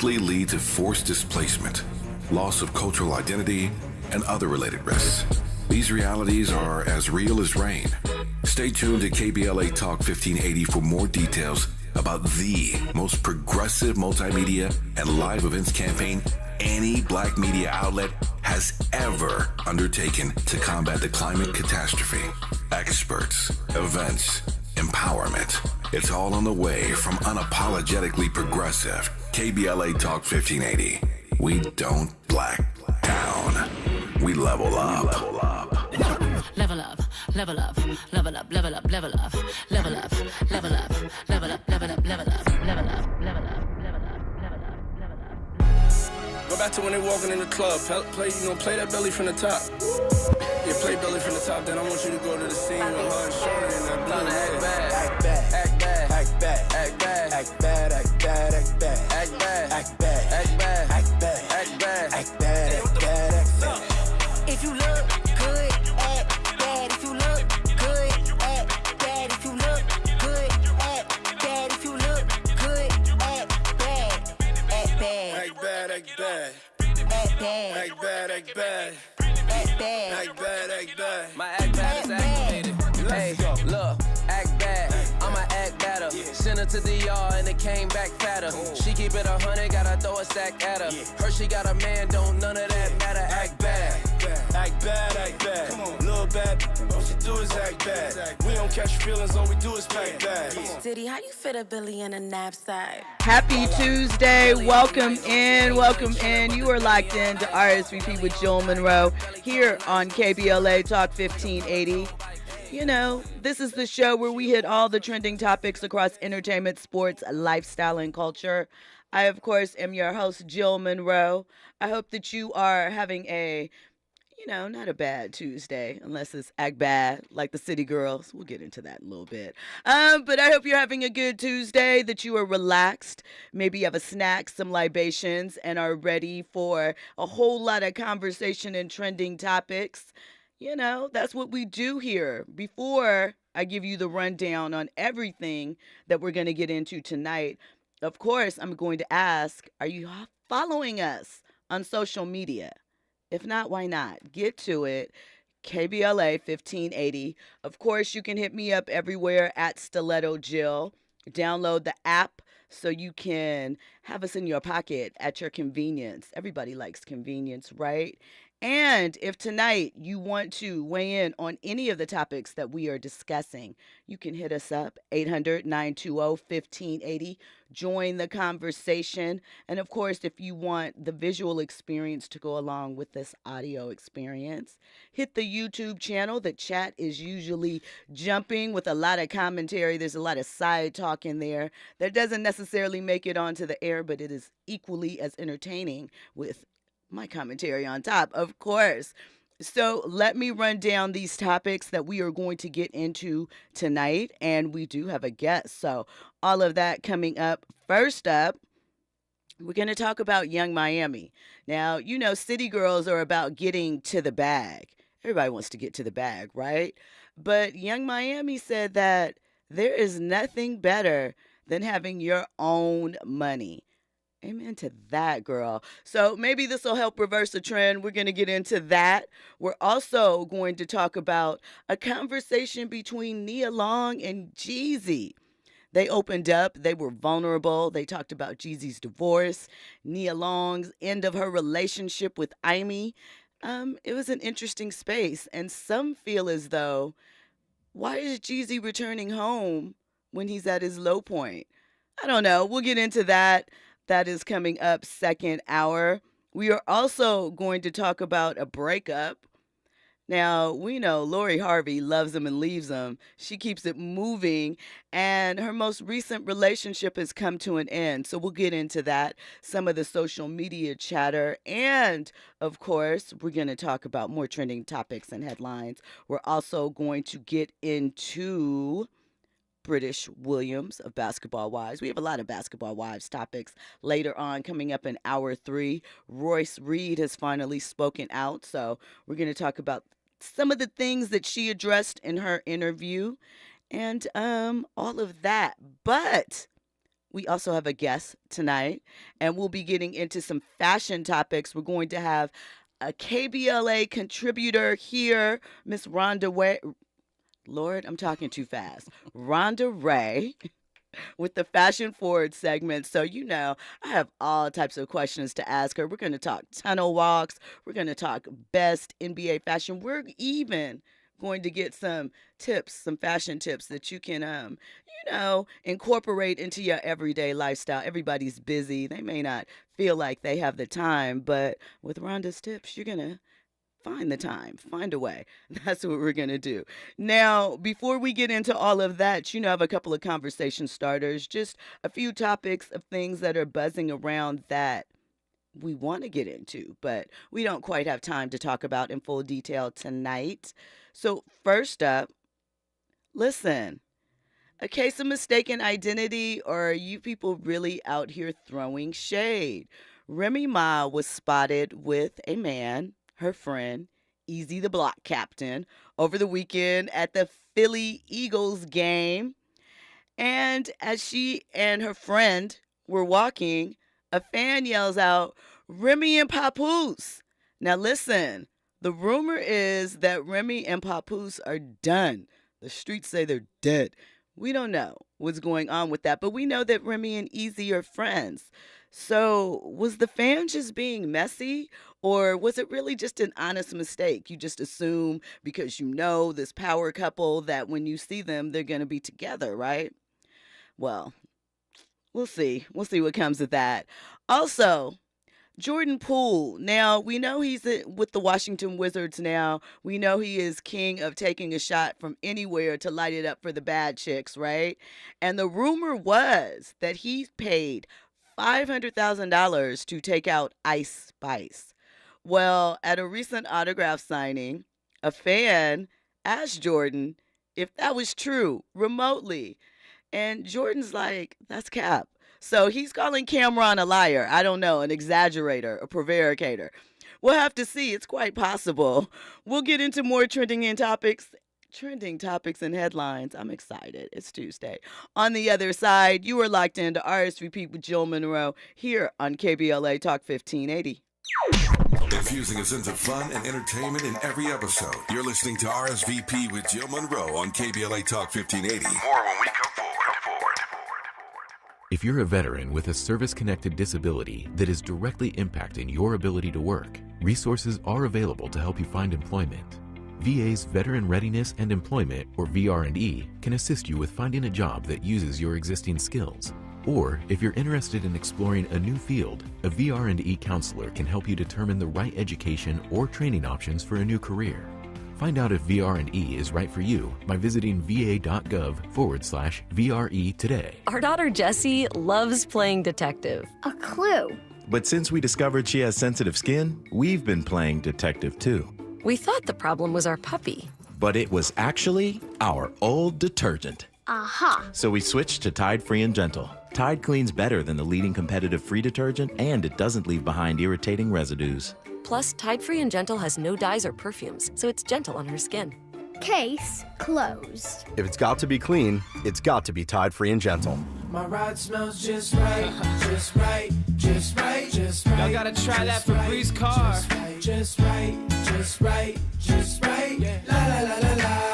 lead to forced displacement, loss of cultural identity, and other related risks. These realities are as real as rain. Stay tuned to KBLA Talk 1580 for more details about the most progressive multimedia and live events campaign any black media outlet has ever undertaken to combat the climate catastrophe. Experts, events, empowerment. It's all on the way from unapologetically progressive KBLA Talk 1580. We don't black down. We level up. Level up, level up, level up, level up, level up, level up, level up, level up, level up, level up, level up, level up. Go back to when they walking in the club. Play that belly from the top. Yeah, play belly from the top. Then I want you to go to the scene with her and Shorty and that blue. Act bad, act bad, act bad, act bad, act bad, act bad, act bad, act bad, act bad, act bad, act bad, act bad, act bad, act bad, act bad, act bad. If you look good, act bad. If you look good, act bad. If you look good, act bad. If you look good, act bad. Act bad. Act bad, act bad. Act bad. Act bad, act bad. Act bad. Act bad, act bad. My act bad is activated. Hey, look, act bad. I'ma act better. Send her to the yard and it came back fatter. She keep it 100, gotta throw a sack at her. Her she got a man, don't none of that matter. Act bad. Act bad, act bad. Come on, little bad. All she do is act bad. We don't catch feelings, all we do is pack bad. Diddy, how you fit a Billy in a knapsack? Happy Tuesday. Welcome in. Welcome in. You are locked in to RSVP with Jill Munroe here on KBLA Talk 1580. You know, this is the show where we hit all the trending topics across entertainment, sports, lifestyle, and culture. I, of course, am your host, Jill Munroe. I hope that you are having a, not a bad Tuesday, unless it's act bad, like the City Girls. We'll get into that in a little bit. But I hope you're having a good Tuesday, that you are relaxed. Maybe you have a snack, some libations, and are ready for a whole lot of conversation and trending topics. That's what we do here. Before I give you the rundown on everything that we're going to get into tonight, of course, I'm going to ask, are you following us on social media? If not, why not? Get to it. KBLA 1580. Of course, you can hit me up everywhere at Stiletto Jill. Download the app so you can have us in your pocket at your convenience. Everybody likes convenience, right? And if tonight you want to weigh in on any of the topics that we are discussing, you can hit us up, 800-920-1580. Join the conversation. And of course, if you want the visual experience to go along with this audio experience, hit the YouTube channel. The chat is usually jumping with a lot of commentary. There's a lot of side talk in there that doesn't necessarily make it onto the air, but it is equally as entertaining with my commentary on top, of course. So let me run down these topics that we are going to get into tonight. And we do have a guest. So all of that coming up. First up, we're going to talk about Young Miami. Now, City Girls are about getting to the bag. Everybody wants to get to the bag, right? But Young Miami said that there is nothing better than having your own money. Amen to that, girl. So maybe this will help reverse the trend. We're going to get into that. We're also going to talk about a conversation between Nia Long and Jeezy. They opened up. They were vulnerable. They talked about Jeezy's divorce, Nia Long's end of her relationship with Amy. It was an interesting space. And some feel as though, why is Jeezy returning home when he's at his low point? I don't know. We'll get into that. That is coming up second hour. We are also going to talk about a breakup. Now, we know Lori Harvey loves him and leaves him. She keeps it moving, and her most recent relationship has come to an end. So we'll get into that, some of the social media chatter, and, of course, we're going to talk about more trending topics and headlines. We're also going to get into British Williams of Basketball Wives. We have a lot of Basketball Wives topics later on coming up in hour 3. Royce Reed has finally spoken out, so we're going to talk about some of the things that she addressed in her interview and all of that. But we also have a guest tonight, and we'll be getting into some fashion topics. We're going to have a KBLA contributor here, Miss Rhonda Ray. Lord, I'm talking too fast. Rhonda Ray with the Fashion Forward segment. So, I have all types of questions to ask her. We're going to talk tunnel walks. We're going to talk best NBA fashion. We're even going to get some tips, some fashion tips that you can, incorporate into your everyday lifestyle. Everybody's busy. They may not feel like they have the time, but with Rhonda's tips, you're going to find the time, find a way. That's what we're going to do. Now, before we get into all of that, I have a couple of conversation starters, just a few topics of things that are buzzing around that we want to get into, but we don't quite have time to talk about in full detail tonight. So first up, listen, a case of mistaken identity, or are you people really out here throwing shade? Remy Ma was spotted with a man, her friend, Easy the Block Captain, over the weekend at the Philly Eagles game. And as she and her friend were walking, a fan yells out, "Remy and Papoose." Now listen, the rumor is that Remy and Papoose are done. The streets say they're dead. We don't know what's going on with that, but we know that Remy and Easy are friends. So was the fan just being messy, or was it really just an honest mistake? You just assume because this power couple that when you see them, they're going to be together, right? Well, we'll see. We'll see what comes of that. Also, Jordan Poole. Now, we know he's with the Washington Wizards now. We know he is king of taking a shot from anywhere to light it up for the bad chicks, right? And the rumor was that he paid $500,000 to take out Ice Spice. Well, at a recent autograph signing, a fan asked Jordan if that was true remotely. And Jordan's like, that's cap. So he's calling Cameron a liar. I don't know, an exaggerator, a prevaricator. We'll have to see. It's quite possible. We'll get into more trending topics and headlines. I'm excited. It's Tuesday. On the other side, you are locked into RSVP with Jill Munroe here on KBLA Talk 1580. Infusing a sense of fun and entertainment in every episode. You're listening to RSVP with Jill Munroe on KBLA Talk 1580. More when we come forward. If you're a veteran with a service-connected disability that is directly impacting your ability to work, resources are available to help you find employment. VA's Veteran Readiness and Employment, or VR&E, can assist you with finding a job that uses your existing skills. Or, if you're interested in exploring a new field, a VR&E counselor can help you determine the right education or training options for a new career. Find out if VR&E is right for you by visiting va.gov/VRE today. Our daughter Jessie loves playing detective. A clue. But since we discovered she has sensitive skin, we've been playing detective too. We thought the problem was our puppy. But it was actually our old detergent. Aha. So we switched to Tide Free and Gentle. Tide cleans better than the leading competitive free detergent, and it doesn't leave behind irritating residues. Plus, Tide Free and Gentle has no dyes or perfumes, so it's gentle on her skin. Case closed. If it's got to be clean, it's got to be Tide Free and Gentle. My ride smells just right, just right, just right, just right. Y'all gotta try that Febreze car. Just right, just right, just right. La la la la la.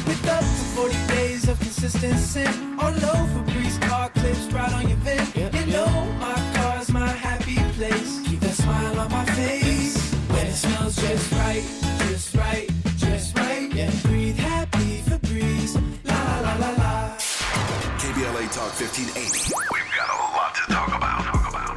With up to 40 days of consistency. All over Febreze car clips right on your vent. You know my car's my happy place. Keep that smile on my face. When it smells just right, just right, just right. Yeah, breathe happy Febreze. La la la la la. KBLA Talk 1580. We've got a lot to talk about.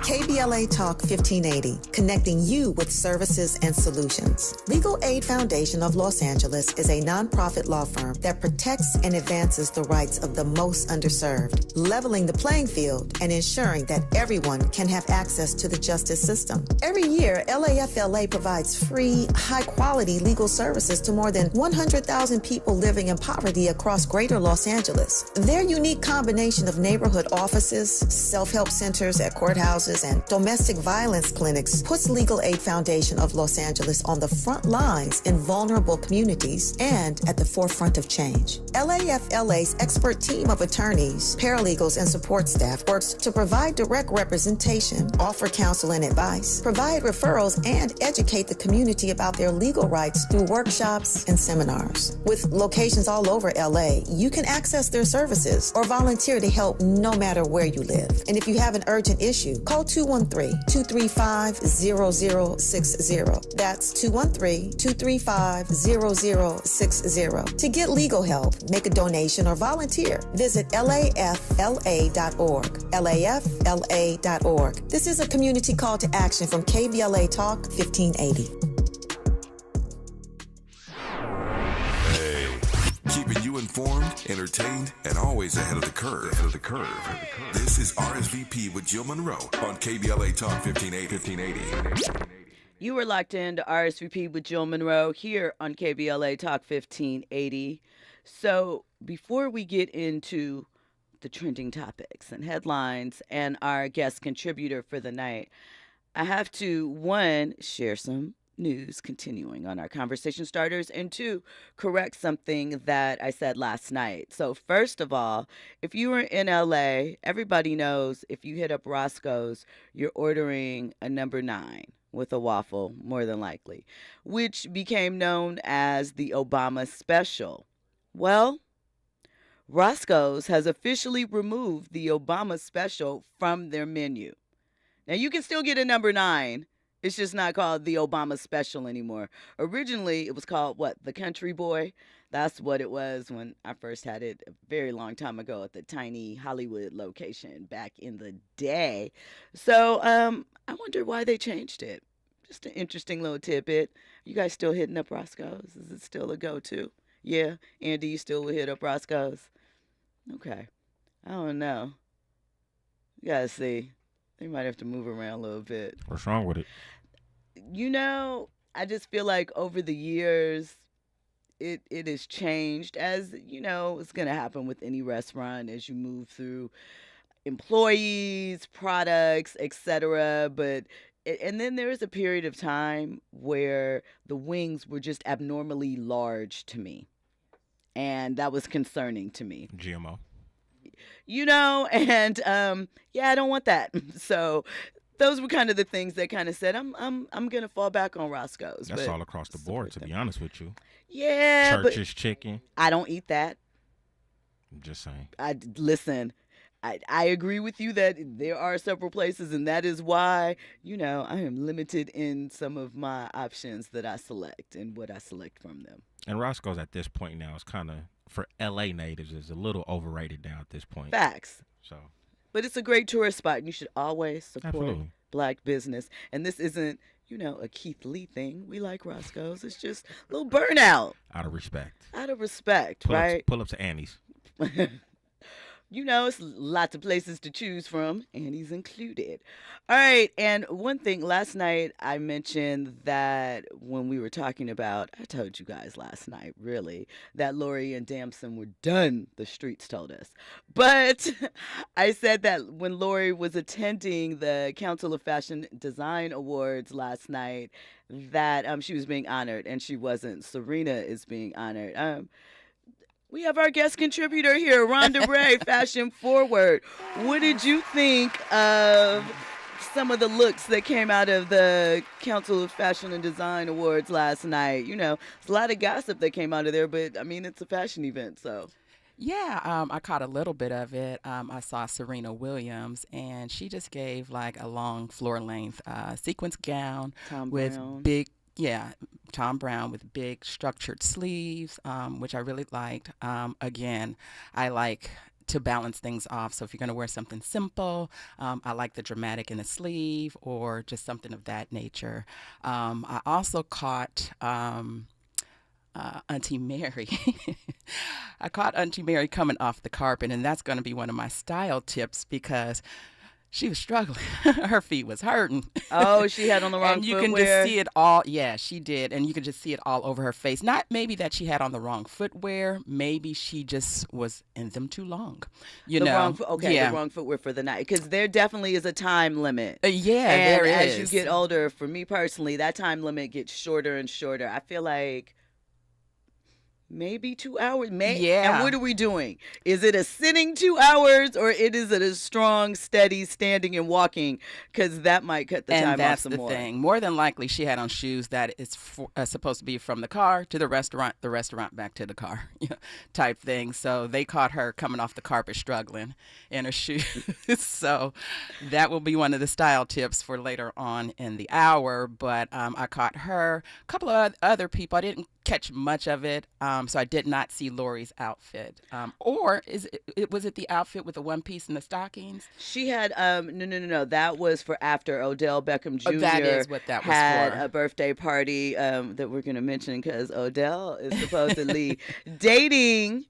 KBLA Talk 1580, connecting you with services and solutions. Legal Aid Foundation of Los Angeles is a nonprofit law firm that protects and advances the rights of the most underserved, leveling the playing field and ensuring that everyone can have access to the justice system. Every year, LAFLA provides free, high-quality legal services to more than 100,000 people living in poverty across greater Los Angeles. Their unique combination of neighborhood offices, self-help centers at courthouses, shelters and domestic violence clinics puts Legal Aid Foundation of Los Angeles on the front lines in vulnerable communities and at the forefront of change. LAFLA's expert team of attorneys, paralegals, and support staff works to provide direct representation, offer counsel and advice, provide referrals, and educate the community about their legal rights through workshops and seminars. With locations all over LA, you can access their services or volunteer to help no matter where you live. And if you have an urgent issue, call 213-235-0060. That's 213-235-0060. To get legal help, make a donation, or volunteer, visit lafla.org. lafla.org. This is a community call to action from KBLA Talk 1580. Keeping you informed, entertained, and always ahead of the curve. This is RSVP with Jill Munroe on KBLA Talk 1580. You were locked into RSVP with Jill Munroe here on KBLA Talk 1580. So before we get into the trending topics and headlines and our guest contributor for the night, I have to, one, share some news continuing on our conversation starters, and two, correct something that I said last night. So first of all, if you were in LA, everybody knows if you hit up Roscoe's, you're ordering a number 9 with a waffle, more than likely, which became known as the Obama Special. Well, Roscoe's has officially removed the Obama Special from their menu. Now, you can still get a number 9. It's just not called the Obama Special anymore. Originally, it was called, the Country Boy? That's what it was when I first had it a very long time ago at the tiny Hollywood location back in the day. So I wonder why they changed it. Just an interesting little tidbit. You guys still hitting up Roscoe's? Is it still a go-to? Yeah? Andy, you still will hit up Roscoe's? Okay. I don't know. You gotta see. They might have to move around a little bit. What's wrong with it? You know, I just feel like over the years, it has changed, as, you know, it's going to happen with any restaurant as you move through employees, products, etc. And then there was a period of time where the wings were just abnormally large to me. And that was concerning to me. GMO. You know, and I don't want that. So those were kind of the things that kind of said I'm gonna fall back on Roscoe's. That's all across the board, to be honest with you. Yeah, Church's chicken. I don't eat that. I'm just saying. Listen. I agree with you that there are several places, and that is why, you know, I am limited in some of my options that I select and what I select from them. And Roscoe's at this point now is kind of, for LA natives, is a little overrated now at this point. Facts. So, but it's a great tourist spot, and you should always support Absolutely. Black business. And this isn't, you know, a Keith Lee thing. We like Roscoe's. It's just a little burnout. Out of respect. Out of respect, right? Pull up to Annie's. You know, it's lots of places to choose from, Annie's included. All right, and one thing, last night I mentioned that when we were talking about, I told you guys last night, really, that Lori and Damson were done, the streets told us. But I said that when Lori was attending the Council of Fashion Design Awards last night, that she was being honored, and she wasn't. Serena is being honored. We have our guest contributor here, Rhonda Ray, Fashion Forward. What did you think of some of the looks that came out of the Council of Fashion and Design Awards last night? You know, there's a lot of gossip that came out of there, but, I mean, it's a fashion event, so. Yeah, I caught a little bit of it. I saw Serena Williams, and she just gave, like, a long floor-length sequence gown with big, Tom Brown with big structured sleeves, which I really liked. Again, I like to balance things off. So if you're going to wear something simple, I like the dramatic in the sleeve or just something of that nature. I also caught Auntie Mary. I caught Auntie Mary coming off the carpet, and that's going to be one of my style tips because she was struggling. Her feet was hurting. Oh, she had on the wrong and you footwear. can just see it all. Yeah, she did. And you could just see it all over her face. Not maybe that she had on the wrong footwear. Maybe she just was in them too long. You know? The wrong footwear for the night. Because there definitely is a time limit. And there is. As you get older, for me personally, that time limit gets shorter and shorter. I feel like maybe 2 hours. Yeah. And what are we doing? Is it a sitting 2 hours, or is it a strong, steady standing and walking? Because that might cut the time off some more. And that's the thing. More than likely, she had on shoes that is supposed to be from the car to the restaurant back to the car, type thing. So they caught her coming off the carpet struggling in her shoes. So that will be one of the style tips for later on in the hour. But I caught her. A couple of other people. I didn't catch much of it, so I did not see Lori's outfit. Or was it the outfit with the one piece and the stockings? She had no. That was for after Odell Beckham Jr. That is what that was had for. A birthday party that we're going to mention because Odell is supposedly dating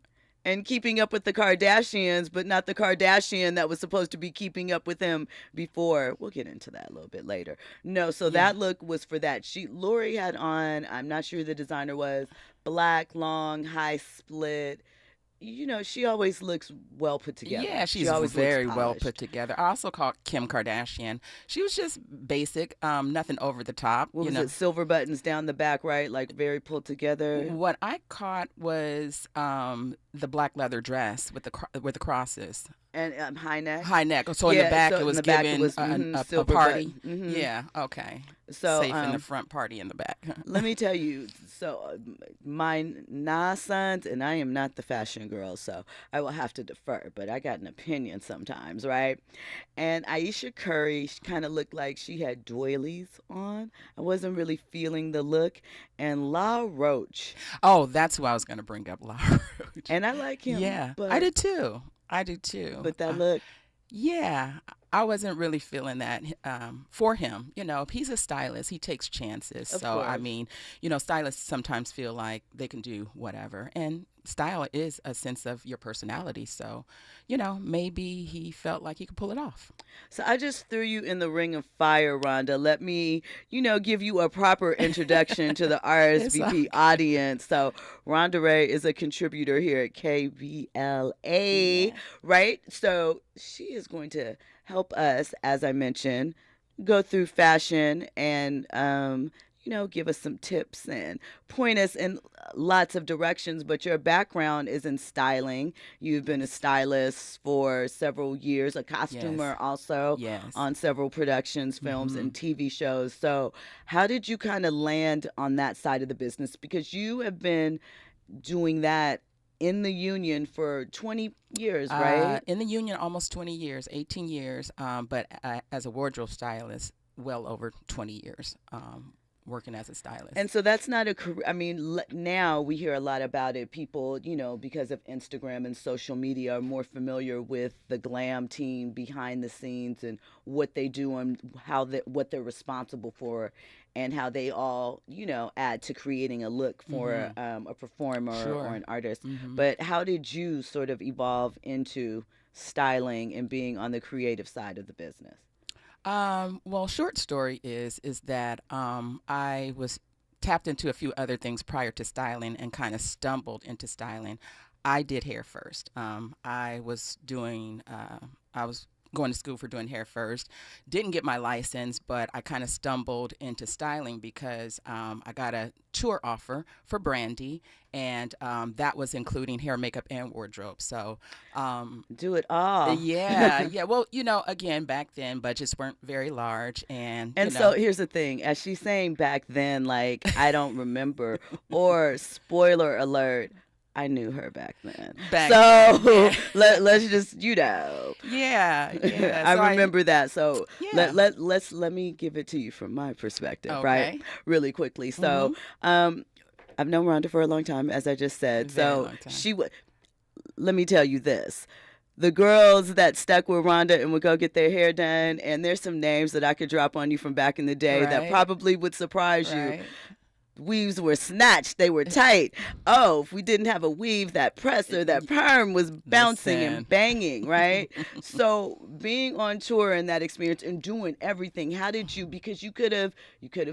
and keeping up with the Kardashians, but not the Kardashian that was supposed to be keeping up with him before. We'll get into that a little bit later. No, so that look was for that. Lori had on, I'm not sure who the designer was, black, long, high split. She always looks well put together. Yeah, she's always very looks well polished. put together. I also caught Kim Kardashian. She was just basic, nothing over the top. What was it? Silver buttons down the back, right? Like very pulled together. What I caught was the black leather dress with the crosses. And high neck? High neck. So in the back it was giving a party. Mm-hmm. Yeah, okay. So, safe in the front, party in the back. Let me tell you, so my sons, and I am not the fashion girl, so I will have to defer, but I got an opinion sometimes, right? And Aisha Curry, she kind of looked like she had doilies on. I wasn't really feeling the look. And La Roche. Oh, that's who I was going to bring up, La Roche. And I like him. Yeah, but I did too. But that look. Yeah, I wasn't really feeling that for him. He's a stylist. He takes chances. Of so, course. I mean, stylists sometimes feel like they can do whatever. And style is a sense of your personality. So, maybe he felt like he could pull it off. So I just threw you in the ring of fire, Rhonda. Let me, give you a proper introduction to the RSVP audience. So Rhonda Ray is a contributor here at KBLA, right? So she is going to help us, as I mentioned, go through fashion and, give us some tips and point us in lots of directions. But your background is in styling. You've been a stylist for several years, a costumer also on several productions, films, and TV shows. So how did you kind of land on that side of the business? Because you have been doing that in the union for 20 years, right? In the union, almost 20 years, 18 years, but as a wardrobe stylist, well over 20 years. Working as a stylist. And so that's not a career. I mean, now we hear a lot about it. People, because of Instagram and social media, are more familiar with the glam team behind the scenes and what they do and what they're responsible for, and how they all, add to creating a look for a performer or an artist. But how did you sort of evolve into styling and being on the creative side of the business? Well, short story is that I was tapped into a few other things prior to styling and kind of stumbled into styling. I did hair first. I was going to school for doing hair first. Didn't get my license, but I kind of stumbled into styling because I got a tour offer for Brandy, and that was including hair, makeup, and wardrobe. So do it all. Yeah. Well, again, back then budgets weren't very large, and so here's the thing. As she's saying back then, like I don't remember, or spoiler alert, I knew her back then. Let's just, Yeah. I remember that. So let me give it to you from my perspective, right? Really quickly. So I've known Rhonda for a long time, as I just said. So let me tell you this. The girls that stuck with Rhonda and would go get their hair done, and there's some names that I could drop on you from back in the day that probably would surprise you. weaves were snatched, they were tight. Oh, if we didn't have a weave, that press or that perm was bouncing and banging, right? So being on tour and that experience and doing everything, how did you, because you could have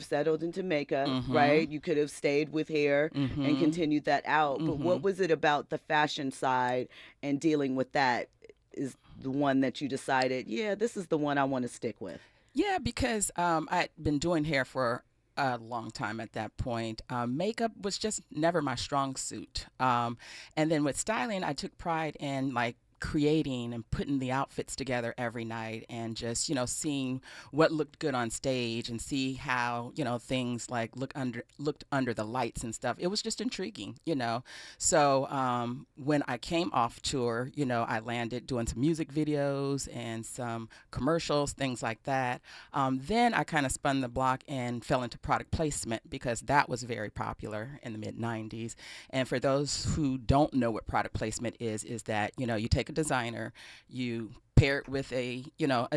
settled into makeup, right? You could have stayed with hair and continued that out. But what was it about the fashion side and dealing with that is the one that you decided, yeah, this is the one I want to stick with? Yeah, because I'd been doing hair for a long time at that point. Makeup was just never my strong suit. And then with styling, I took pride in like creating and putting the outfits together every night and just, you know, seeing what looked good on stage and see how, you know, things like looked under the lights and stuff. It was just intriguing, you know. So when I came off tour, you know, I landed doing some music videos and some commercials, things like that. Then I kind of spun the block and fell into product placement because that was very popular in the mid-90s. And for those who don't know what product placement is that, you know, you take a designer, you pair it with a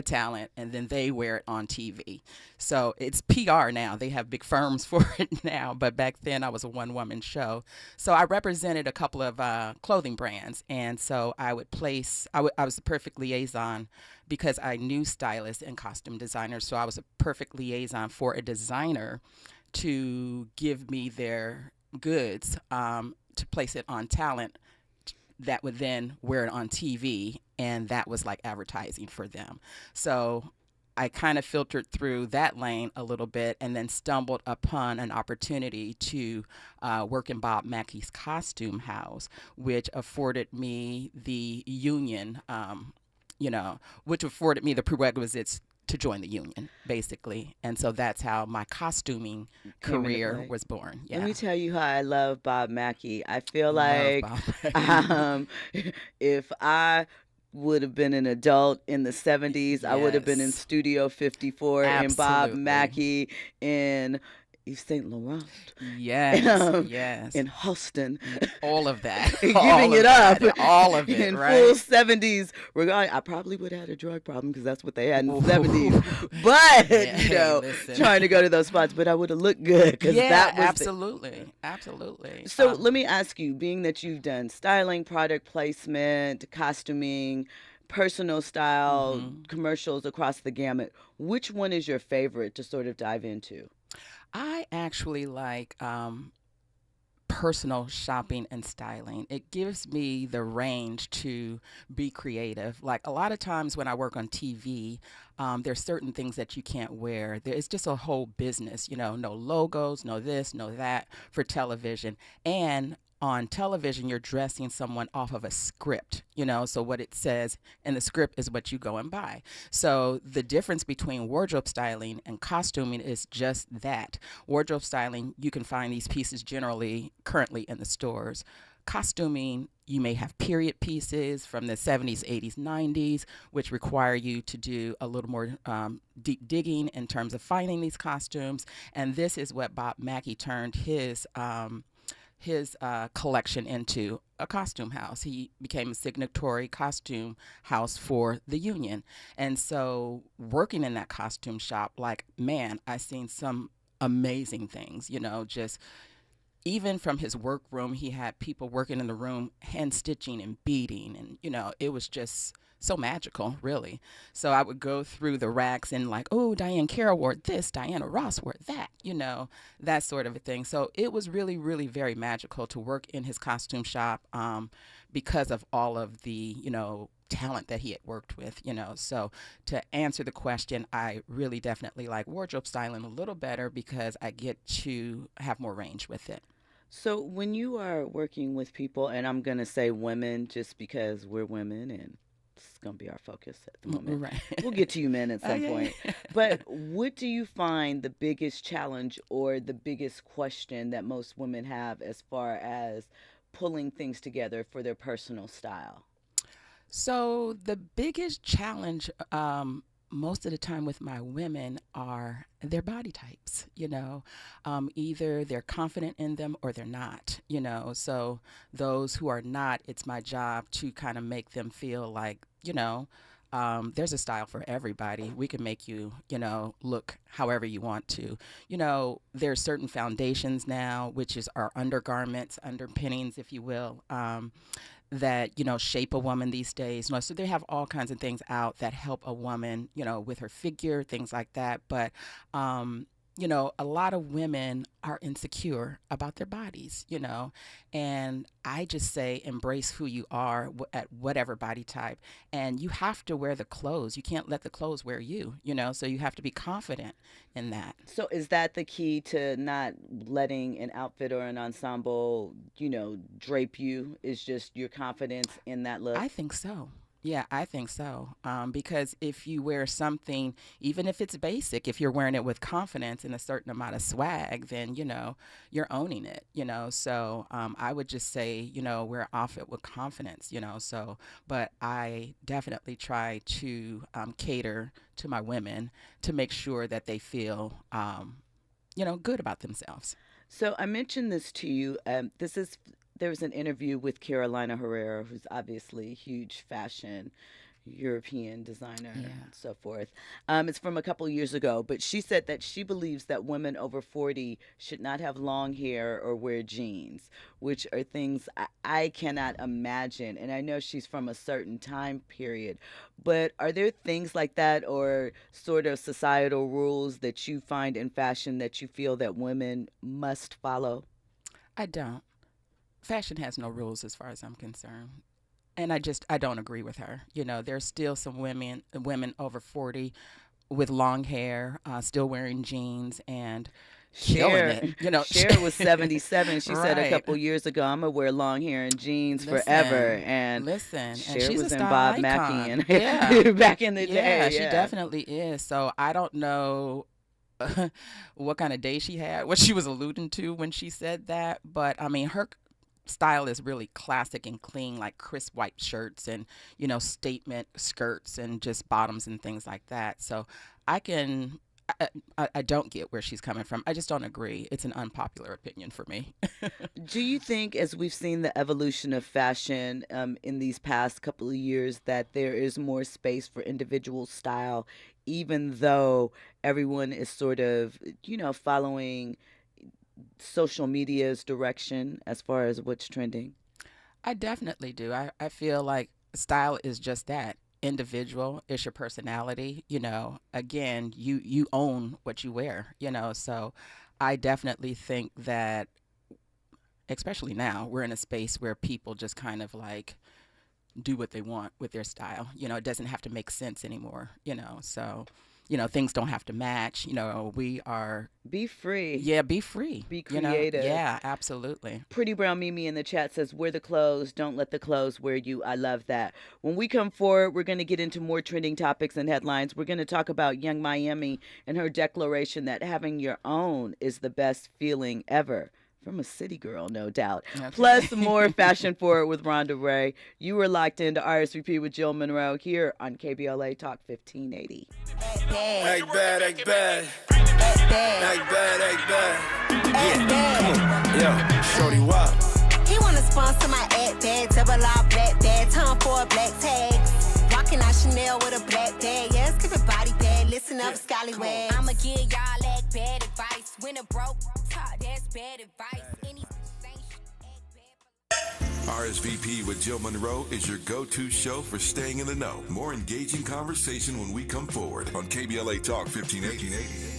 talent, and then they wear it on TV. So it's PR now. They have big firms for it now, but back then I was a one-woman show. So I represented a couple of clothing brands, and so I was the perfect liaison because I knew stylists and costume designers, so I was a perfect liaison for a designer to give me their goods to place it on talent that would then wear it on TV, and that was like advertising for them. So I kind of filtered through that lane a little bit and then stumbled upon an opportunity to work in Bob Mackey's costume house, which afforded me the union, which afforded me the prerequisites to join the union, basically. And so that's how my costuming career was born. Yeah. Let me tell you how I love Bob Mackey. I feel like if I would have been an adult in the 70s, I would have been in Studio 54 and Bob Mackey in Yves Saint Laurent. Yes, yes. In Halston. All of that. Giving it up. All of it, in right? full 70s. I probably would have had a drug problem because that's what they had in the 70s. But, trying to go to those spots. But I would have looked good because that was absolutely. So let me ask you, being that you've done styling, product placement, costuming, personal style, commercials across the gamut, which one is your favorite to sort of dive into? I actually like personal shopping and styling. It gives me the range to be creative. Like a lot of times when I work on TV, there's certain things that you can't wear. It's just a whole business, no logos, no this, no that for television. And on television, you're dressing someone off of a script, so what it says in the script is what you go and buy. So the difference between wardrobe styling and costuming is just that. Wardrobe styling, you can find these pieces currently in the stores. Costuming, you may have period pieces from the 70s, 80s, 90s, which require you to do a little more deep digging in terms of finding these costumes. And this is what Bob Mackey turned his collection into a costume house. He became a signatory costume house for the union. And so working in that costume shop, I seen some amazing things, just even from his workroom, he had people working in the room, hand stitching and beading. And, it was just so magical, really. So I would go through the racks and Diane Carroll wore this, Diana Ross wore that, that sort of a thing. So it was really, really very magical to work in his costume shop because of all of the, talent that he had worked with, So to answer the question, I really definitely like wardrobe styling a little better because I get to have more range with it. So when you are working with people, and I'm going to say women just because we're women and it's going to be our focus at the moment. Right. We'll get to you men at some point. But what do you find the biggest challenge or the biggest question that most women have as far as pulling things together for their personal style? So the biggest challenge most of the time with my women are their body types, either they're confident in them or they're not, So those who are not, it's my job to kind of make them feel like, there's a style for everybody. We can make you, look however you want to. There's certain foundations now, which is our undergarments, underpinnings, if you will, that, shape a woman these days. So they have all kinds of things out that help a woman, with her figure, things like that. But, a lot of women are insecure about their bodies, and I just say embrace who you are at whatever body type. And you have to wear the clothes. You can't let the clothes wear you, so you have to be confident in that. So is that the key to not letting an outfit or an ensemble, drape you, is just your confidence in that look? I think so. Yeah, I think so. Because if you wear something, even if it's basic, if you're wearing it with confidence and a certain amount of swag, then, you're owning it, So I would just say, wear an outfit with confidence, but I definitely try to cater to my women to make sure that they feel, good about themselves. So I mentioned this to you. There was an interview with Carolina Herrera, who's obviously a huge fashion European designer and so forth. It's from a couple years ago, but she said that she believes that women over 40 should not have long hair or wear jeans, which are things I cannot imagine. And I know she's from a certain time period, but are there things like that or sort of societal rules that you find in fashion that you feel that women must follow? I don't. Fashion has no rules as far as I'm concerned. And I don't agree with her. There's still some women over 40 with long hair, still wearing jeans and killing it. Cher was 77. She said a Right. couple years ago, I'm going to wear long hair and jeans forever. And and Cher she's was a in style Bob icon. Mackie and Yeah. back in the day. Yeah, she definitely is. So I don't know what kind of day she had, what she was alluding to when she said that. But, I mean, her style is really classic and clean, like crisp white shirts and, statement skirts and just bottoms and things like that. So I don't get where she's coming from. I just don't agree. It's an unpopular opinion for me. Do you think, as we've seen the evolution of fashion in these past couple of years, that there is more space for individual style, even though everyone is sort of, following social media's direction as far as what's trending? I definitely do. I feel like style is just that. Individual. It's your personality. Again, you own what you wear, so I definitely think that, especially now, we're in a space where people just kind of like do what they want with their style. It doesn't have to make sense anymore, so things don't have to match. We are... Be free. Yeah, be free. Be creative. Yeah, absolutely. Pretty Brown Mimi in the chat says, wear the clothes, don't let the clothes wear you. I love that. When we come forward, we're going to get into more trending topics and headlines. We're going to talk about Young Miami and her declaration that having your own is the best feeling ever. From a city girl, no doubt. Okay. Plus more Fashion Forward with Rhonda Ray. You were locked into RSVP with Jill Munroe here on KBLA Talk 1580. Act bad, act bad. Act bad, act bad. Yeah, yo, shorty wop. He wanna sponsor my act bag, double R black bag, time for a black tag. Rockin' out Chanel with a black bag, yeah, skip it body bag, listen up, scallywags. I'ma give y'all act bad advice. When a broke talk, that's bad advice. RSVP with Jill Munroe is your go-to show for staying in the know. More engaging conversation when we come forward on KBLA Talk 1580.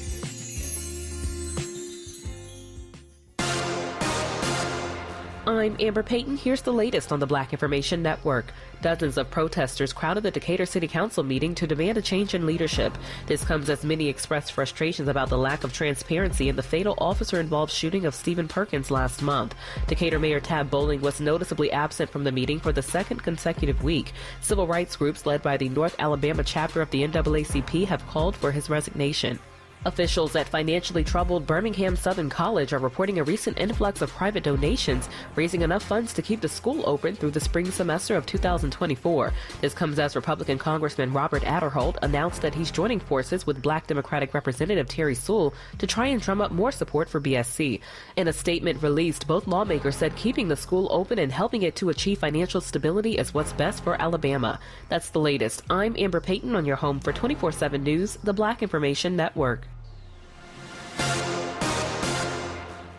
I'm Amber Payton. Here's the latest on the Black Information Network. Dozens of protesters crowded the Decatur City Council meeting to demand a change in leadership. This comes as many expressed frustrations about the lack of transparency in the fatal officer-involved shooting of Stephen Perkins last month. Decatur Mayor Tab Bowling was noticeably absent from the meeting for the second consecutive week. Civil rights groups led by the North Alabama chapter of the NAACP have called for his resignation. Officials at financially troubled Birmingham Southern College are reporting a recent influx of private donations, raising enough funds to keep the school open through the spring semester of 2024. This comes as Republican Congressman Robert Adderholt announced that he's joining forces with Black Democratic Representative Terry Sewell to try and drum up more support for BSC. In a statement released, both lawmakers said keeping the school open and helping it to achieve financial stability is what's best for Alabama. That's the latest. I'm Amber Payton on your home for 24/7 News, the Black Information Network.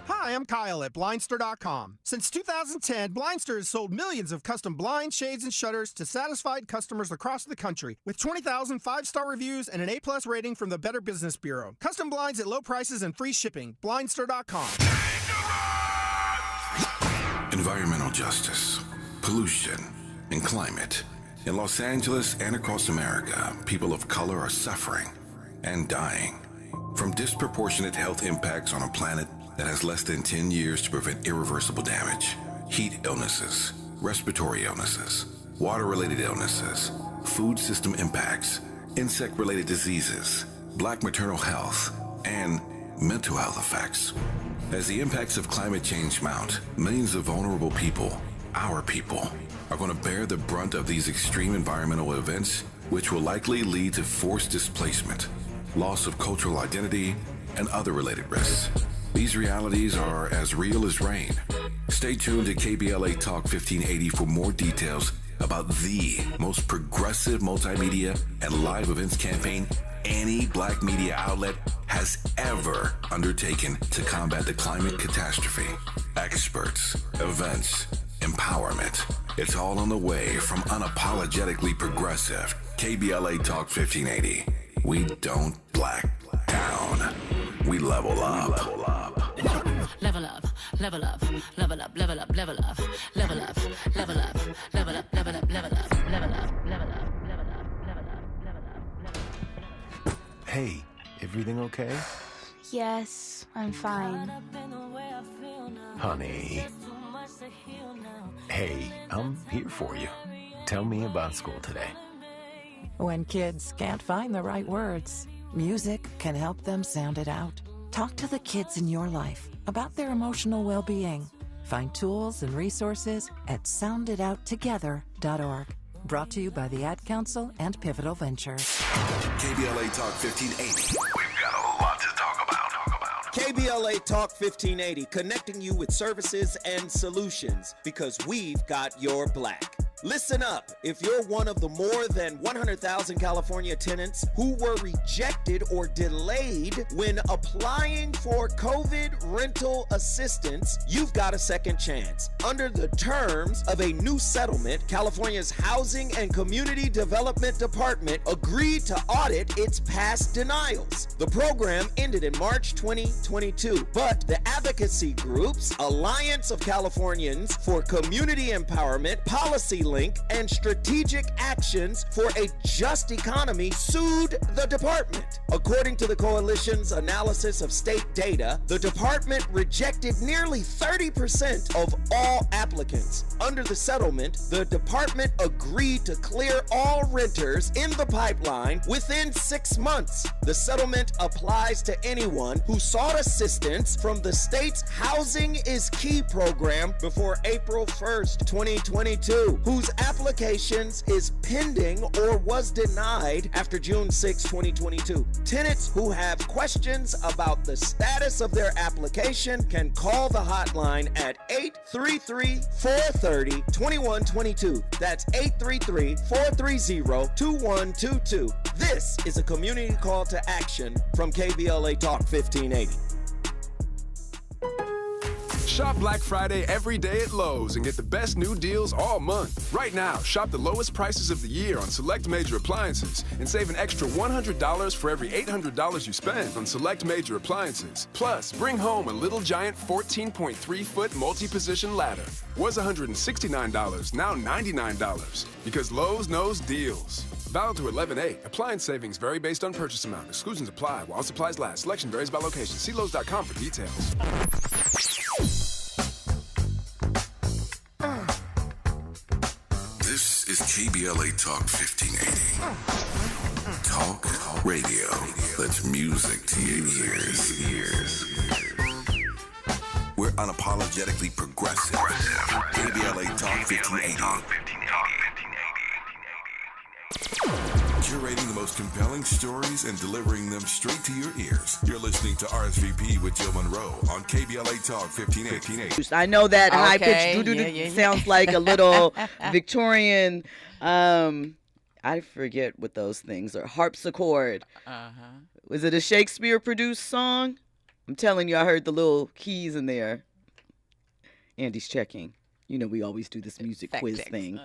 Hi, I'm Kyle at Blindster.com. Since 2010, Blindster has sold millions of custom blinds, shades, and shutters to satisfied customers across the country with 20,000 five-star reviews and an A+ rating from the Better Business Bureau. Custom blinds at low prices and free shipping. Blindster.com. Environmental justice, pollution, and climate. In Los Angeles and across America, people of color are suffering and dying from disproportionate health impacts on a planet that has less than 10 years to prevent irreversible damage. Heat illnesses, respiratory illnesses, water-related illnesses, food system impacts, insect-related diseases, Black maternal health, and mental health effects. As the impacts of climate change mount, millions of vulnerable people, our people, are going to bear the brunt of these extreme environmental events, which will likely lead to forced displacement, loss of cultural identity, and other related risks. These realities are as real as rain. Stay tuned to KBLA Talk 1580 for more details about the most progressive multimedia and live events campaign any Black media outlet has ever undertaken to combat the climate catastrophe. Experts, events, empowerment. It's all on the way from unapologetically progressive KBLA Talk 1580. We don't black down. We level up. Level up, level up, level up, level up, level up, level up, level up, level up, level up, level up, level up, level up, level up. Hey, everything okay? Yes, I'm fine. Honey. Hey, I'm here for you. Tell me about school today. When kids can't find the right words, music can help them sound it out. Talk to the kids in your life about their emotional well-being. Find tools and resources at sounditouttogether.org. Brought to you by the Ad Council and Pivotal Ventures. KBLA Talk 1580. We've got a lot to talk about. KBLA Talk 1580, connecting you with services and solutions because we've got your black. Listen up. If you're one of the more than 100,000 California tenants who were rejected or delayed when applying for COVID rental assistance, you've got a second chance. Under the terms of a new settlement, California's Housing and Community Development Department agreed to audit its past denials. The program ended in March 2022, but the advocacy groups Alliance of Californians for Community Empowerment, Policy Link, and Strategic Actions for a Just Economy sued the department. According to the coalition's analysis of state data, the department rejected nearly 30% of all applicants. Under the settlement, the department agreed to clear all renters in the pipeline within 6 months. The settlement applies to anyone who sought assistance from the state's Housing is Key program before April 1st, 2022, whose applications is pending or was denied after June 6, 2022. Tenants who have questions about the status of their application can call the hotline at 833-430-2122. That's 833-430-2122. This is a community call to action from KBLA Talk 1580. Shop Black Friday every day at Lowe's and get the best new deals all month. Right now, shop the lowest prices of the year on select major appliances and save an extra $100 for every $800 you spend on select major appliances. Plus, bring home a Little Giant 14.3-foot multi-position ladder. Was $169, now $99. Because Lowe's knows deals. Valid to 11/8. Appliance savings vary based on purchase amount. Exclusions apply while supplies last. Selection varies by location. See Lowe's.com for details. This is KBLA Talk 1580. Talk Radio. That's music to your ears. We're unapologetically progressive. KBLA Talk 1580. Curating the most compelling stories and delivering them straight to your ears. You're listening to RSVP with Jill Munroe on KBLA Talk 1580. I know that high-pitched sounds like a little Victorian, I forget what those things are, harpsichord. Was it a Shakespeare-produced song? I'm telling you, I heard the little keys in there. Andy's checking. You know, we always do this music quiz thing.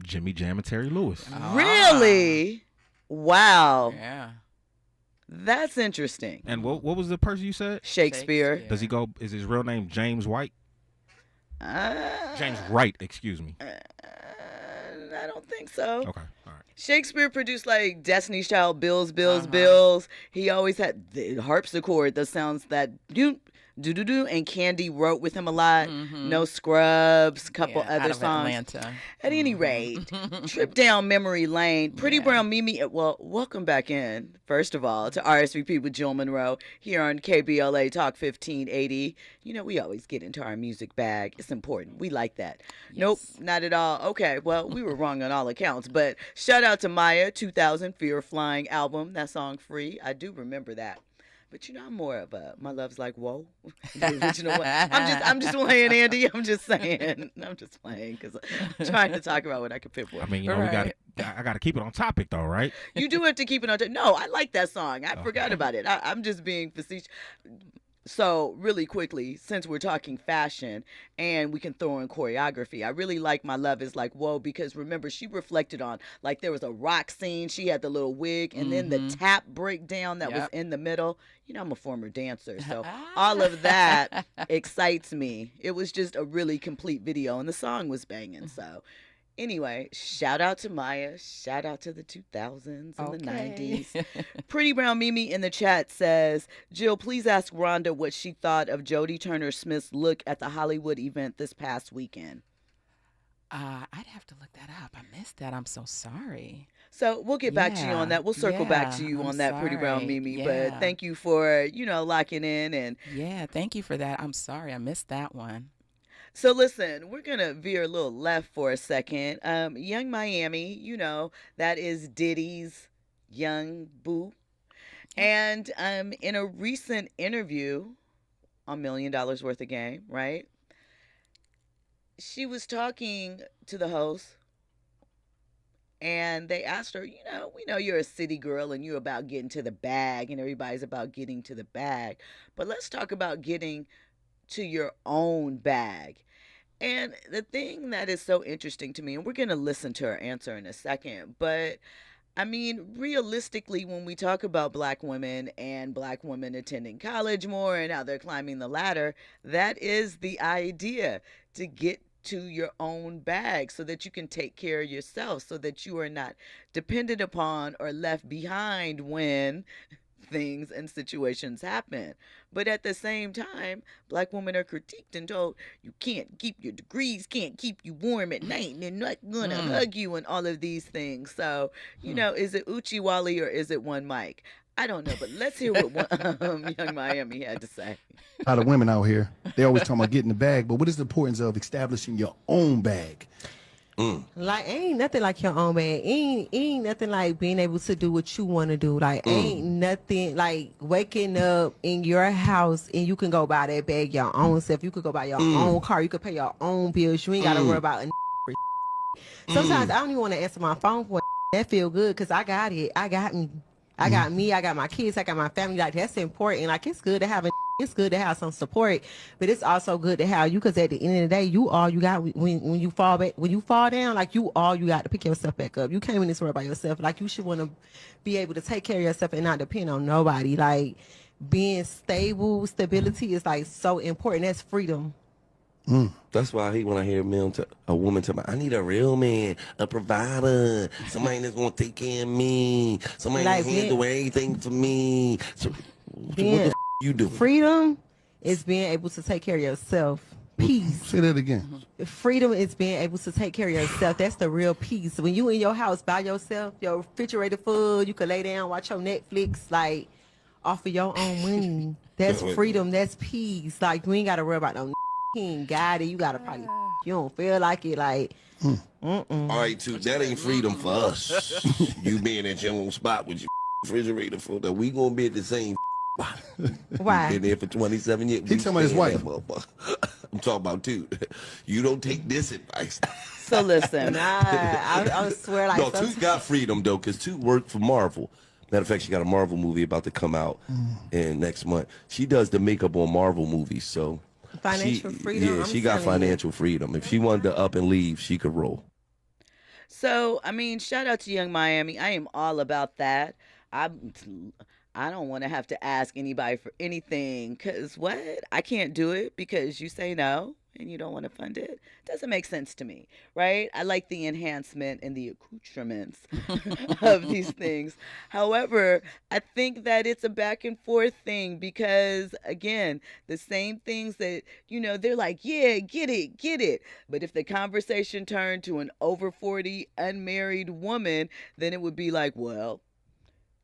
Jimmy Jam and Terry Lewis. Really? Wow. Yeah. That's interesting. And what was the person you said? Shakespeare. Does he go? Is his real name James White? James Wright, excuse me. I don't think so. Okay, all right. Shakespeare produced like Destiny's Child, Bills. He always had the harpsichord that sounds that do. And Candy wrote with him a lot. No Scrubs, couple other songs. Atlanta. At any rate, trip down memory lane. Pretty Brown Mimi. Well, welcome back in, first of all, to RSVP with Jill Munroe here on KBLA Talk 1580. You know, we always get into our music bag. It's important. We like that. Yes. Nope, not at all. Okay, well, we were wrong on all accounts. But shout out to Maya, 2000 Fear of Flying album. That song Free. I do remember that. But you know, I'm more of a my love's like whoa. The original one. I'm just playing, Andy. I'm just saying. I'm just playing because I'm trying to talk about what I can pinpoint. I mean, you know, I got to keep it on topic though, right? You do have to keep it on topic. No, I like that song. I forgot about it. I'm just being facetious. So really quickly, since we're talking fashion and we can throw in choreography, I really like My Love Is Like Whoa, because remember, she reflected on, like, there was a rock scene. She had the little wig and then the tap breakdown that was in the middle. You know, I'm a former dancer, so all of that excites me. It was just a really complete video and the song was banging. So anyway, shout out to Maya. Shout out to the 2000s and the 90s. Pretty Brown Mimi in the chat says, Jill, please ask Rhonda what she thought of Jodie Turner-Smith's look at the Hollywood event this past weekend. I'd have to look that up. I missed that. I'm so sorry. So we'll get back to you on that. We'll circle back to you on that, Pretty Brown Mimi. But thank you for, you know, locking in. And yeah, thank you for that. I'm sorry. I missed that one. So listen, we're going to veer a little left for a second. Young Miami, you know, that is Diddy's young boo. And in a recent interview on $1 Million Worth of Game, right? She was talking to the host and they asked her, you know, we know you're a city girl and you're about getting to the bag and everybody's about getting to the bag. But let's talk about getting to your own bag. And the thing that is so interesting to me, and we're going to listen to her answer in a second, but I mean, realistically, when we talk about black women and black women attending college more and how they're climbing the ladder, that is the idea, to get to your own bag so that you can take care of yourself, so that you are not dependent upon or left behind when things and situations happen. But at the same time, black women are critiqued and told you can't keep your degrees, can't keep you warm at night, and they're not gonna hug you and all of these things. So, you know, is it Uchi Wally or is it one mic? I don't know, but let's hear what Young Miami had to say. A lot of women out here, they always talking about getting the bag, but what is the importance of establishing your own bag? Like, ain't nothing like your own bag. Ain't nothing like being able to do what you want to do. Like, ain't nothing like waking up in your house and you can go buy that bag your own self. You could go buy your own car. You could pay your own bills. You ain't got to worry about Sometimes I don't even want to answer my phone for that feel good because I got it. I got me. I got me. I got my kids. I got my family. Like, that's important. Like, it's good to have it's good to have some support, but it's also good to have you, because at the end of the day, you all you got when you fall back, when you fall down, like, you all you got to pick yourself back up. You came in this world by yourself. Like, you should want to be able to take care of yourself and not depend on nobody. Like, being stability is like so important. That's freedom. That's why I hate when I hear a woman tell me, I need a real man, a provider, somebody that's going to take care of me, somebody that handle everything for me. So what the you do? Freedom is being able to take care of yourself. Peace. Say that again. Freedom is being able to take care of yourself. That's the real peace. When you in your house by yourself, your refrigerator full, you can lay down, watch your Netflix, like off of your own money. That's freedom. That's peace. Like you ain't got to worry about no. He ain't got it. You got to probably. You don't feel like it. Like. All right, too. That ain't freedom for us. You being at your own spot with your refrigerator full. That we gonna be at the same spot. Why? Been there for 27 years. He talking about his wife. I'm talking about two. You don't take this advice. So listen. I swear like no, Two got freedom though, because Two worked for Marvel. Matter of fact, she got a Marvel movie about to come out in next month. She does the makeup on Marvel movies, so financial freedom. Yeah, she got financial freedom. If she wanted to up and leave, she could roll. So, I mean, shout out to Young Miami. I am all about that. I don't want to have to ask anybody for anything because what? I can't do it because you say no and you don't want to fund it. Doesn't make sense to me, right? I like the enhancement and the accoutrements of these things. However, I think that it's a back and forth thing because, again, the same things that, they're like, yeah, get it. But if the conversation turned to an over 40 unmarried woman, then it would be like, well,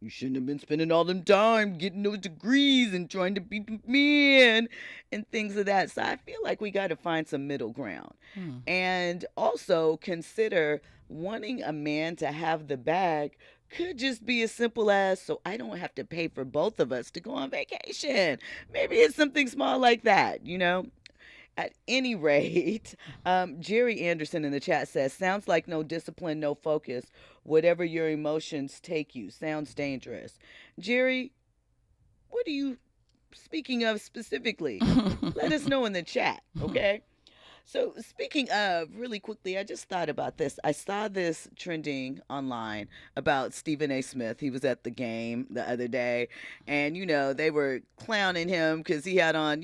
you shouldn't have been spending all them time getting those degrees and trying to be men and things of that. So I feel like we got to find some middle ground. And also consider wanting a man to have the bag could just be as simple as, so I don't have to pay for both of us to go on vacation. Maybe it's something small like that, At any rate, Jerry Anderson in the chat says, sounds like no discipline, no focus. Whatever your emotions take you. Sounds dangerous. Jerry, what are you speaking of specifically? Let us know in the chat, okay? So speaking of, really quickly, I just thought about this. I saw this trending online about Stephen A. Smith. He was at the game the other day, and, they were clowning him because he had on,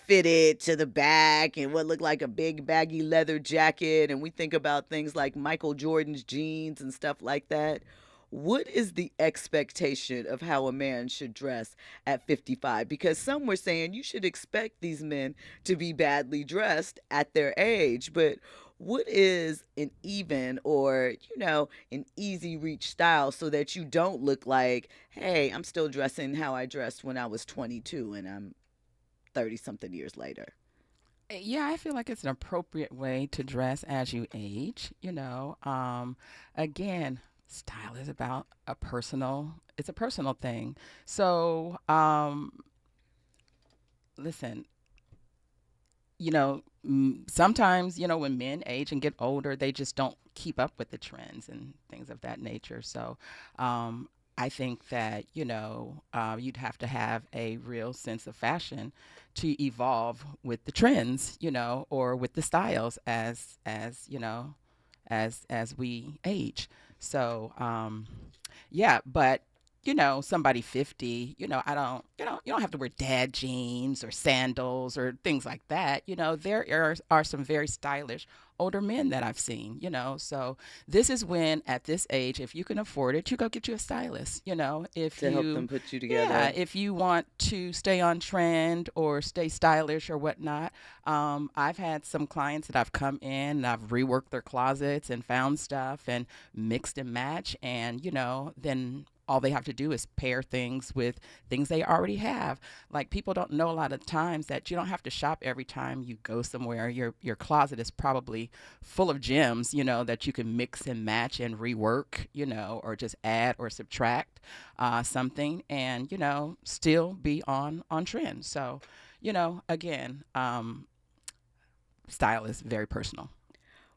fitted to the back and what looked like a big baggy leather jacket. And we think about things like Michael Jordan's jeans and stuff like that. What is the expectation of how a man should dress at 55? Because some were saying you should expect these men to be badly dressed at their age. But what is an even or, an easy reach style so that you don't look like, hey, I'm still dressing how I dressed when I was 22 and I'm 30-something years later? Yeah, I feel like it's an appropriate way to dress as you age, Again, style is about it's a personal thing. So, listen, sometimes, when men age and get older, they just don't keep up with the trends and things of that nature. So, I think that, you'd have to have a real sense of fashion to evolve with the trends, or with the styles as we age. So, but somebody 50, you don't have to wear dad jeans or sandals or things like that. There are some very stylish older men that I've seen, so this is when at this age, if you can afford it, you go get you a stylist, if to help them put you together. Yeah, if you want to stay on trend or stay stylish or whatnot. I've had some clients that I've come in and I've reworked their closets and found stuff and mixed and match and, then all they have to do is pair things with things they already have. Like people don't know a lot of times that you don't have to shop every time you go somewhere. Your closet is probably full of gems, that you can mix and match and rework, or just add or subtract something and, still be on trend. So, again, style is very personal.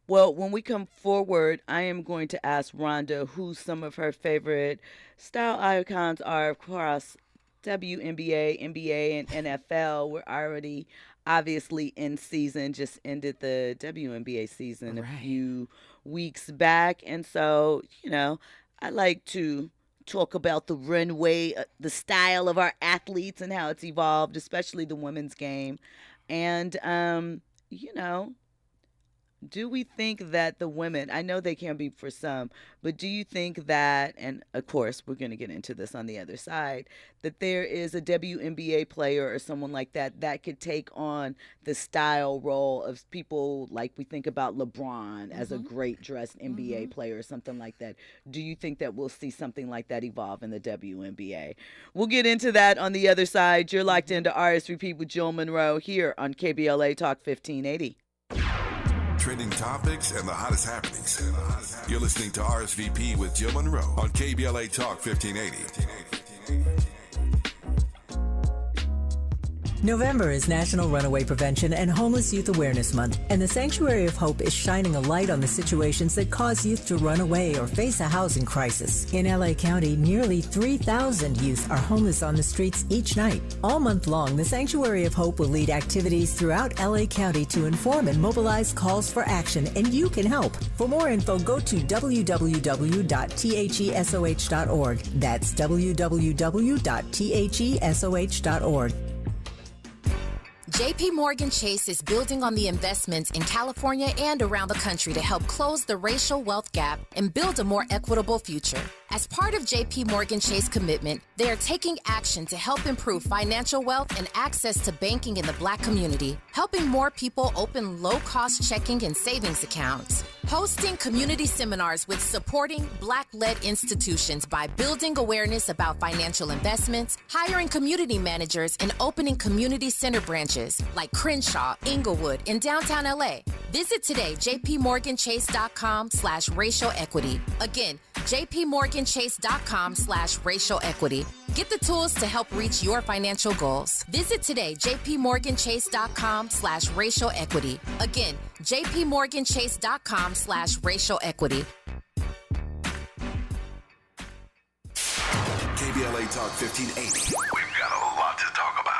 Well, when we come forward, I am going to ask Rhonda who some of her favorite style icons are across WNBA, NBA, and NFL. We're already obviously in season, just ended the WNBA season a few weeks back. And so, I like to talk about the runway, the style of our athletes and how it's evolved, especially the women's game. And, do we think that the women, I know they can be for some, but do you think that, and of course we're going to get into this on the other side, that there is a WNBA player or someone like that that could take on the style role of people like we think about LeBron as a great dressed NBA player or something like that? Do you think that we'll see something like that evolve in the WNBA? We'll get into that on the other side. You're locked into RSVP with Jill Munroe here on KBLA Talk 1580. Trending topics and the hottest happenings. You're listening to RSVP with Jill Munroe on KBLA Talk 1580. November is National Runaway Prevention and Homeless Youth Awareness Month, and the Sanctuary of Hope is shining a light on the situations that cause youth to run away or face a housing crisis. In LA County, nearly 3,000 youth are homeless on the streets each night. All month long, the Sanctuary of Hope will lead activities throughout LA County to inform and mobilize calls for action, and you can help. For more info, go to www.thesoh.org. That's www.thesoh.org. JP Morgan Chase is building on the investments in California and around the country to help close the racial wealth gap and build a more equitable future. As part of JP Morgan Chase commitment, they are taking action to help improve financial wealth and access to banking in the Black community, helping more people open low-cost checking and savings accounts, hosting community seminars with supporting Black-led institutions by building awareness about financial investments, hiring community managers, and opening community center branches like Crenshaw, Inglewood, and downtown LA. Visit today, jpmorganchase.com/racial equity. Again, jpmorganchase.com/racial equity. Get the tools to help reach your financial goals. Visit today, jpmorganchase.com/racial equity. Again, jpmorganchase.com/racial equity. KBLA Talk 1580. We've got a lot to talk about.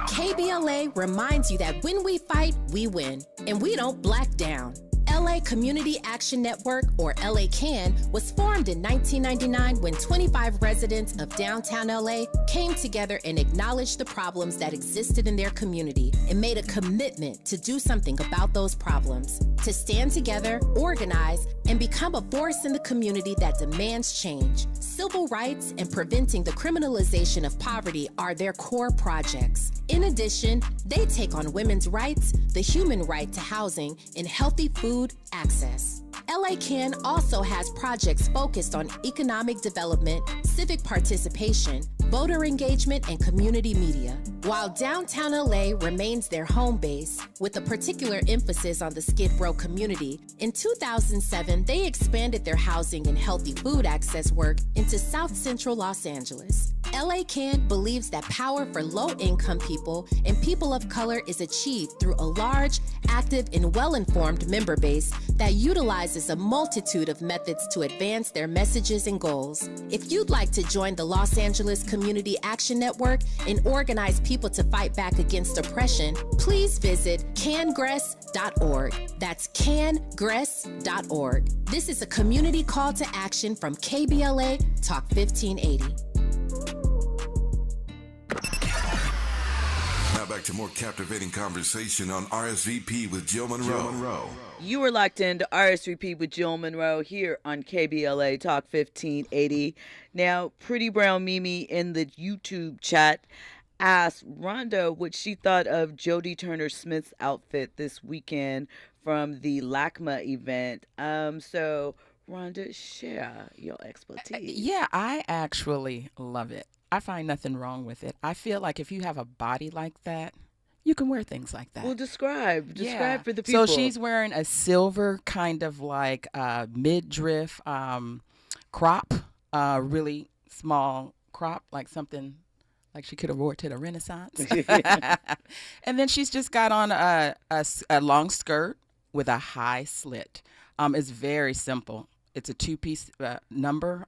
KBLA reminds you that when we fight, we win, and we don't black down. LA Community Action Network, or LA CAN, was formed in 1999 when 25 residents of downtown LA came together and acknowledged the problems that existed in their community and made a commitment to do something about those problems, to stand together, organize, and become a force in the community that demands change. Civil rights and preventing the criminalization of poverty are their core projects. In addition, they take on women's rights, the human right to housing, and healthy food access. LA CAN also has projects focused on economic development, civic participation, voter engagement, and community media. While downtown LA remains their home base, with a particular emphasis on the Skid Row community, in 2007, they expanded their housing and healthy food access work into South Central Los Angeles. LA CAN believes that power for low-income people and people of color is achieved through a large, active, and well-informed member base that utilizes a multitude of methods to advance their messages and goals. If you'd like to join the Los Angeles Community Action Network and organize people to fight back against oppression, please visit cangress.org. That's cangress.org. This is a community call to action from KBLA Talk 1580. Now back to more captivating conversation on RSVP with Jill Munroe. You are locked into RSVP with Jill Munroe here on KBLA Talk 1580. Now, Pretty Brown Mimi in the YouTube chat asked Rhonda what she thought of Jodie Turner-Smith's outfit this weekend from the LACMA event. So, Rhonda, share your expertise. Yeah, I actually love it. I find nothing wrong with it. I feel like if you have a body like that, you can wear things like that. Well, describe for the people. So she's wearing a silver kind of like midriff crop, really small crop, like something like she could have wore to the Renaissance. And then she's just got on a long skirt with a high slit. It's very simple. It's a two-piece number.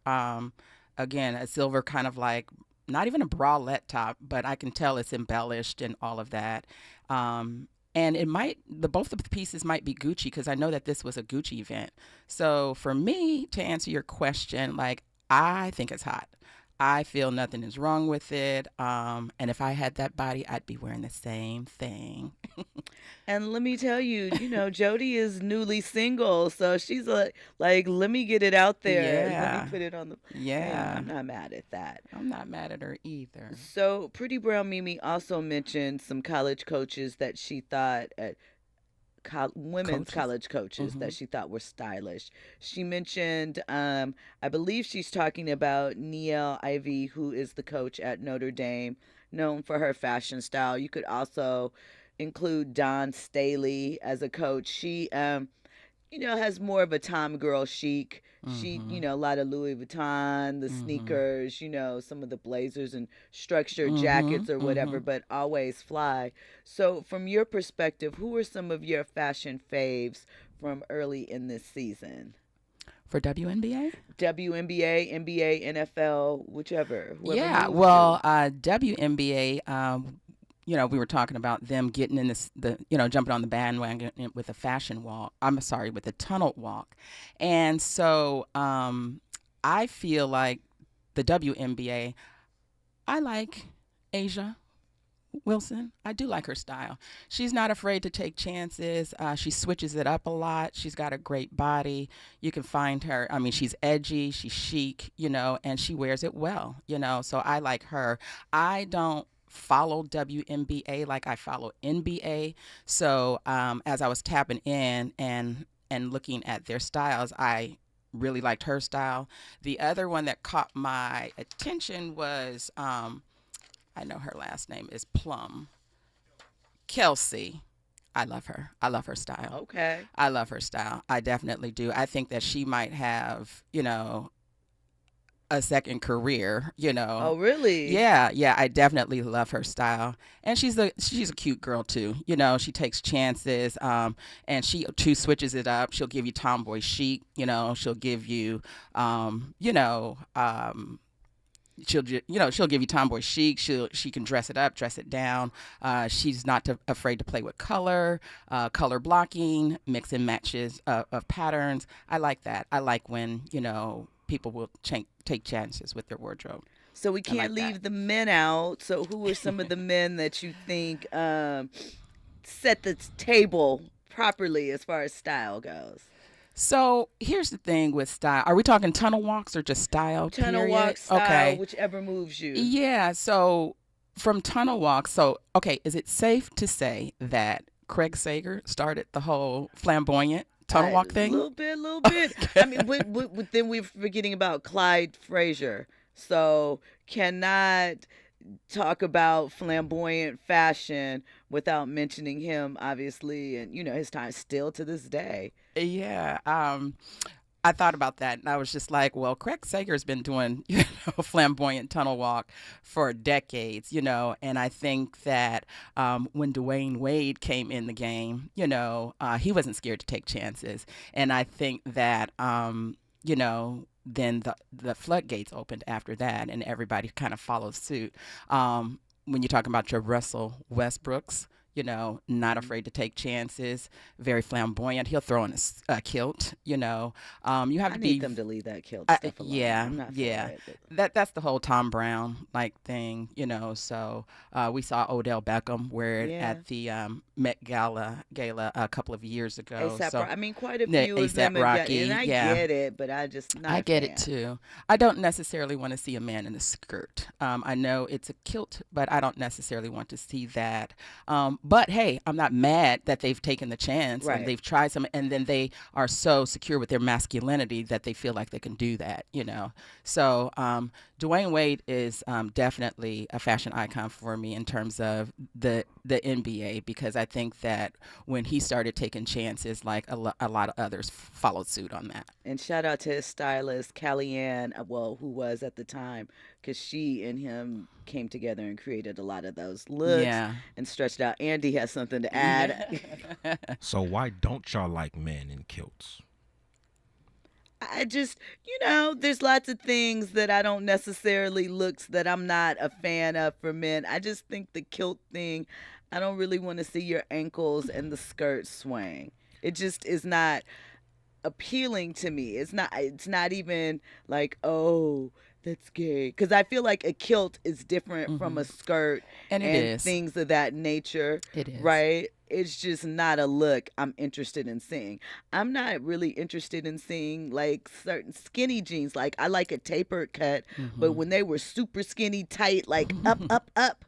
Again, a silver kind of like, not even a bralette top, but I can tell it's embellished and all of that. And it might, both of the pieces might be Gucci, because I know that this was a Gucci event. So for me, to answer your question, like, I think it's hot. I feel nothing is wrong with it. And if I had that body, I'd be wearing the same thing. And let me tell you, Jody is newly single, so she's like, let me get it out there. Let me put it on the. Yeah. Hey, I'm not mad at that. I'm not mad at her either. So Pretty Brown Mimi also mentioned some college coaches that she thought women's college coaches that she thought were stylish. She mentioned, I believe she's talking about Niele Ivey, who is the coach at Notre Dame, known for her fashion style. You could also include Dawn Staley as a coach. She, has more of a Tom girl chic. She, a lot of Louis Vuitton, the sneakers, some of the blazers and structured jackets or whatever, but always fly. So from your perspective, who are some of your fashion faves from early in this season? For WNBA? WNBA, NBA, NFL, whichever. Yeah, well, WNBA, we were talking about them getting in jumping on the bandwagon with a fashion walk. With a tunnel walk. And so I feel like the WNBA, I like Asia Wilson. I do like her style. She's not afraid to take chances. She switches it up a lot. She's got a great body. You can find her. I mean, she's edgy, she's chic, and she wears it well, so I like her. I don't follow WNBA like I follow NBA. So as I was tapping in and looking at their styles, I really liked her style. The other one that caught my attention was, I know her last name is Plum. Kelsey. I love her. I love her style. Okay. I love her style. I definitely do. I think that she might have, a second career, Oh, really? Yeah, I definitely love her style. And she's a cute girl too. She takes chances, and she too switches it up. She'll give you tomboy chic, she'll give you she'll give you tomboy chic. She can dress it up, dress it down. She's not afraid to play with color blocking, mix and matches of patterns. I like that. I like when, people will take chances with their wardrobe. So we can't leave the men out. So who are some of the men that you think set the table properly as far as style goes? So here's the thing with style. Are we talking tunnel walks or just style? Tunnel walk, style, whichever moves you. Yeah. So from tunnel walks, is it safe to say that Craig Sager started the whole flamboyant tunnel walk thing? A little bit. Okay. I mean, then we're forgetting about Clyde Frazier. So cannot talk about flamboyant fashion without mentioning him, obviously, and his time still to this day. Yeah. I thought about that, and I was just like, well, Craig Sager's been doing, flamboyant tunnel walk for decades, and I think that when Dwayne Wade came in the game, he wasn't scared to take chances. And I think that, then the floodgates opened after that, and everybody kind of followed suit. When you're talking about your Russell Westbrooks, not afraid to take chances, very flamboyant. He'll throw in a kilt, you have to need them to leave that kilt stuff alone. Yeah, I'm not yeah. It, that's the whole Tom Brown thing, so we saw Odell Beckham wear it at the Met Gala a couple of years ago. Quite a few of them have Rocky, and I get it, but I just not I get it too. I don't necessarily want to see a man in a skirt. I know it's a kilt, but I don't necessarily want to see that. But hey, I'm not mad that they've taken the chance and they've tried some, and then they are so secure with their masculinity that they feel like they can do that, So Dwayne Wade is definitely a fashion icon for me in terms of the NBA, because I think that when he started taking chances, like a lot of others followed suit on that. And shout out to his stylist, Kellyanne, who was at the time, because she and him came together and created a lot of those looks and stretched out. Andy has something to add. So why don't y'all like men in kilts? I just, there's lots of things that I don't necessarily looks that I'm not a fan of for men. I just think the kilt thing, I don't really want to see your ankles and the skirt swing. It just is not appealing to me. It's not even like, oh, That's gay. Because I feel like a kilt is different from a skirt And it is. things of that nature. It is. Right? It's just not a look I'm interested in seeing. I'm not really interested in seeing like certain skinny jeans. Like I like a tapered cut, but when they were super skinny, tight, like up,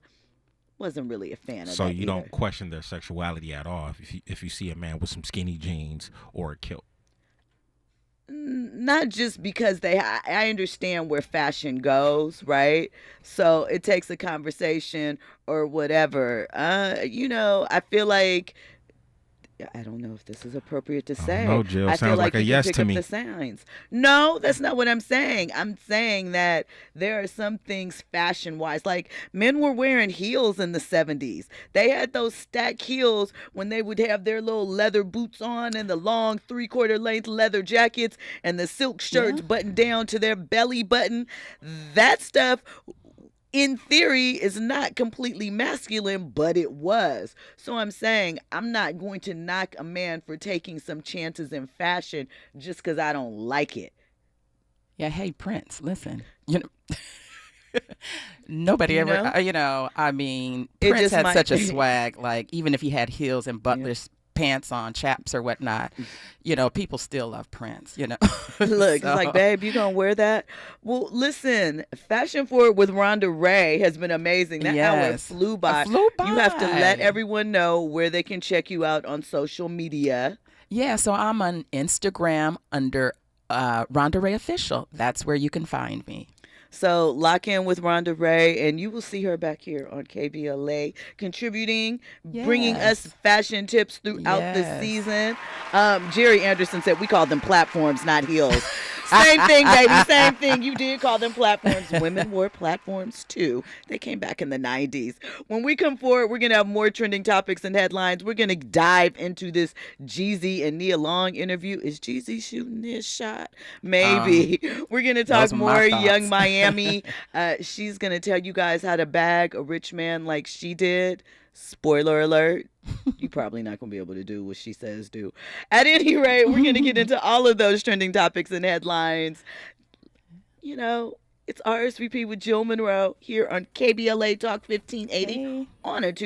wasn't really a fan of that. So you either. don't question their sexuality at all if you see a man with some skinny jeans or a kilt. Not just because I understand where fashion goes, right? So it takes a conversation or whatever. I feel like, I don't know if this is appropriate to say. No, Jill, I feel sounds like a you can yes pick to up me. the signs. No, that's not what I'm saying. I'm saying that there are some things fashion-wise, like men were wearing heels in the 70s. They had those stacked heels when they would have their little leather boots on and the long 3/4 length leather jackets and the silk shirts buttoned down to their belly button. That stuff, in theory, is not completely masculine, but it was. So I'm saying I'm not going to knock a man for taking some chances in fashion just because I don't like it. Yeah, hey, Prince, listen. Nobody ever, I mean, It Prince just had might- such a swag. Like, even if he had heels and butler's pants on, chaps or whatnot, people still love Prince, Look, it's like, babe, you gonna wear that? Well, listen, Fashion Forward with Rhonda Ray has been amazing. That hour flew by. You have to let everyone know where they can check you out on social media. Yeah, so I'm on Instagram under Rhonda Ray Official. That's where you can find me. So lock in with Rhonda Ray, and you will see her back here on KBLA, contributing, bringing us fashion tips throughout the season. Jerry Anderson said we call them platforms, not heels. Same thing, baby. Same thing. You did call them platforms. Women wore platforms too. They came back in the 90s. When we come forward, we're going to have more trending topics and headlines. We're going to dive into this Jeezy and Nia Long interview. Is Jeezy shooting his shot? Maybe. We're going to talk more Young Miami. She's going to tell you guys how to bag a rich man like she did. Spoiler alert. You're probably not going to be able to do what she says do. At any rate, we're going to get into all of those trending topics and headlines. It's RSVP with Jill Munroe here on KBLA Talk 1580 on a